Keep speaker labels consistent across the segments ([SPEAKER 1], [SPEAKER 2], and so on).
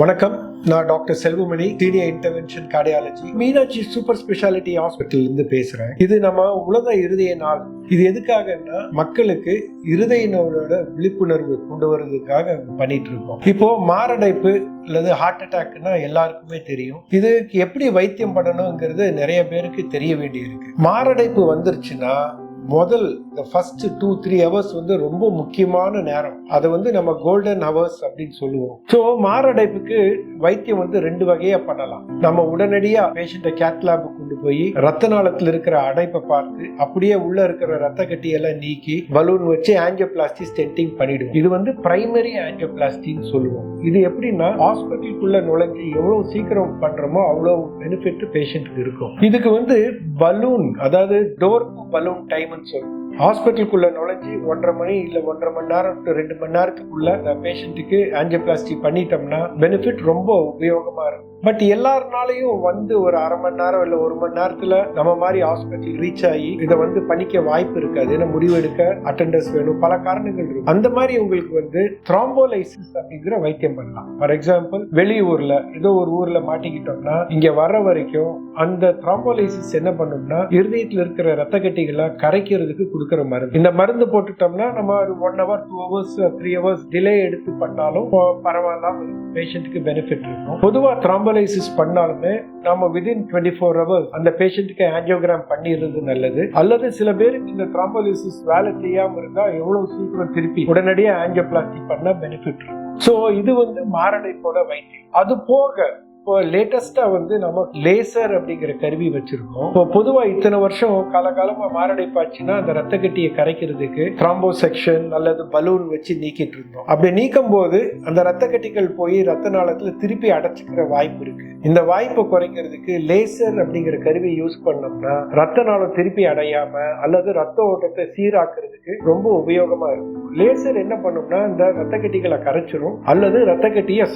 [SPEAKER 1] வணக்கம். நான் doctor Selvamani, senior intervention cardiology, Meenakshi super speciality hospital இருந்து பேசுறேன். இது நம்ம உலக இருதய நாள். இது எதுக்காகன்னா மக்களுக்கு இருதய நோயோட விழிப்புணர்வு கொண்டு வர்றதுக்காக பண்ணிட்டு இருக்கோம். இப்போ மாரடைப்பு அல்லது ஹார்ட் அட்டாக்னா எல்லாருக்குமே தெரியும். இது எப்படி வைத்தியம் பண்ணணுங்கிறது நிறைய பேருக்கு தெரிய வேண்டி இருக்கு. மாரடைப்பு வந்துருச்சுன்னா முதல் ஃபர்ஸ்ட் 2-3 ஹவர்ஸ் ரொம்ப முக்கியமான நேரம். அதை நம்ம கோல்டன் ஹவர்ஸ் அப்படின்னு சொல்லுவோம். ஸோ மாரடைப்புக்கு வைத்தியம் 2 வகையா பண்ணலாம். நம்ம உடனடியா பேஷண்ட்டை கேத் லேப் கொண்டு போய் ரத்த நாளத்தில் இருக்கிற அடைப்பை பார்த்து அப்படியே உள்ள இருக்கிற ரத்த கட்டியெல்லாம் நீக்கி பலூன் வச்சு ஆஞ்சியோபிளாஸ்டி ஸ்டென்டிங் பண்ணிடுவோம். இது பிரைமரி ஆஞ்சியோபிளாஸ்டின்னு சொல்லுவோம். இது எப்படின்னா ஹாஸ்பிட்டலுக்குள்ள நுழைஞ்சு எவ்வளவு சீக்கிரம் பண்றோமோ அவ்வளவு பெனிஃபிட் பேஷண்ட்டுக்கு இருக்கும். இதுக்கு பலூன், அதாவது டோர் டு பலூன் டைம் சொல்லுவோம். ஹாஸ்பிட்டலுக்குள்ள நுழைஞ்சு 1.5 மணி இல்ல 1.5 மணி நேரம் to 2 மணி நேரத்துக்குள்ள பேஷண்ட்டுக்கு ஆஞ்சியோபிளாஸ்டி பண்ணிட்டோம்னா பெனிஃபிட் ரொம்ப உபயோகமா இருக்கும். பட் எல்லாருனாலையும் ஒரு 1/2 மணி நேரம் இல்ல 1 மணி நேரத்துல நம்ம மாதிரி ஹாஸ்பிட்டல் ரீச் ஆகி இதை பண்ணிக்க வாய்ப்பு இருக்காது. ஏன்னா முடிவெடுக்க அட்டெண்டர்ஸ் வேணும், பல காரணங்கள் இருக்கும். அந்த மாதிரி உங்களுக்கு த்ரோம்போலைசிஸ் அப்படிங்கிற வைத்தியம் பண்ணலாம். ஃபார் எக்ஸாம்பிள், வெளியூர்ல ஏதோ ஒரு ஊர்ல மாட்டிக்கிட்டோம்னா இங்க வர்ற வரைக்கும் அந்த த்ரோம்போலைசிஸ் என்ன பண்ணும்னா இருதயத்துல இருக்கிற ரத்த கட்டிகளை கரைக்கிறதுக்கு கொடுக்கிற மருந்து. இந்த மருந்து போட்டுட்டோம்னா நம்ம 1 hour 2 hours 3 hours டிலே எடுத்து பண்ணாலும் பரவாயில்லாம பேஷண்ட்டுக்கு பெனிஃபிட் இருக்கும். பொதுவா த்ரோம்போலைசிஸ் பண்ணாலுமே நம்ம வித்தின் 24 hours அந்த பேஷண்ட்டுக்கு ஆஞ்சியோகிராம் பண்ணிடுறது நல்லது. அல்லது சில பேருக்கு இந்த த்ரோம்போலைசிஸ் வேலை செய்யாம இருந்தா எவ்வளவு சீக்கிரம் திருப்பி உடனடியாக ஆஞ்சியோபிளாஸ்டி பண்ண பெனிஃபிட் இருக்கும். ஸோ இது மாரடைப்போட வைத்தியம். அது போக இப்போ லேட்டஸ்டா நம்ம லேசர் அப்படிங்கிற கருவி வச்சிருக்கோம். இப்போ பொதுவா இத்தனை வருஷம் காலகாலமா மாரடைப்பாச்சுன்னா அந்த ரத்த கட்டியை கரைக்கிறதுக்கு த்ரோம்போசெக்ஷன் அல்லது பலூன் வச்சு நீக்கிட்டு இருந்தோம். அப்படி நீக்கும் போது அந்த ரத்த கட்டிகள் போய் ரத்த நாளத்துல திருப்பி அடைச்சிக்கிற வாய்ப்பு இருக்கு. இந்த வாய்ப்பை குறைக்கிறதுக்கு லேசர் அப்படிங்கிற கருவி யூஸ் பண்ணோம்னா ரத்த நாளம் திருப்பி அடையாம அல்லது ரத்த ஓட்டத்தை சீராக்குறதுக்கு ரொம்ப உபயோகமா இருக்கும். லேசர் என்ன பண்ணும்னா இந்த ரத்த கட்டிகளை கரைச்சிரும் அல்லது ரத்த கட்டியை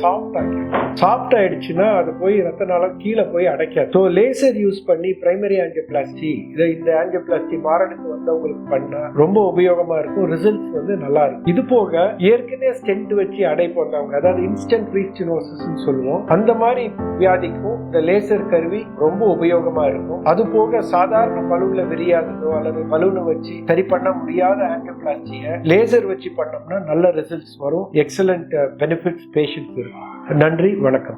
[SPEAKER 1] சாஃப்ட் ஆயிடுச்சுன்னா அது போய் ரத்த நாளம் கீழே போய் அடைக்காது. ஸோ லேசர் யூஸ் பண்ணி பிரைமரி ஆஞ்சியோபிளாஸ்டி, இந்த ஆஞ்சியோபிளாஸ்டி மாரடைப்பு வந்தவங்களுக்கு பண்ணா ரொம்ப உபயோகமா இருக்கும். ரிசல்ட்ஸ் நல்லா இருக்கும். இது போக ஏற்கனவே ஸ்டென்ட் வச்சு அடைப்பு வந்தவங்க, அதாவது இன்ஸ்டன்ட் ரீஸ்டினோசிஸ் சொல்லுவோம், அந்த மாதிரி வியாதிக்கும் இந்த லேசர் கருவி ரொம்ப உபயோகமா இருக்கும். அது போக சாதாரண பலூன்ல விரியாததோ அல்லது பலூனை வச்சு சரி பண்ண முடியாத ஆஞ்சியோபிளாஸ்டியை லேசர் வச்சு பண்ணோம்னா நல்ல ரிசல்ட்ஸ் வரும். எக்ஸலண்ட் பெனிஃபிட்ஸ் பேஷண்ட்ஸ் இருக்கும். நன்றி, வணக்கம்.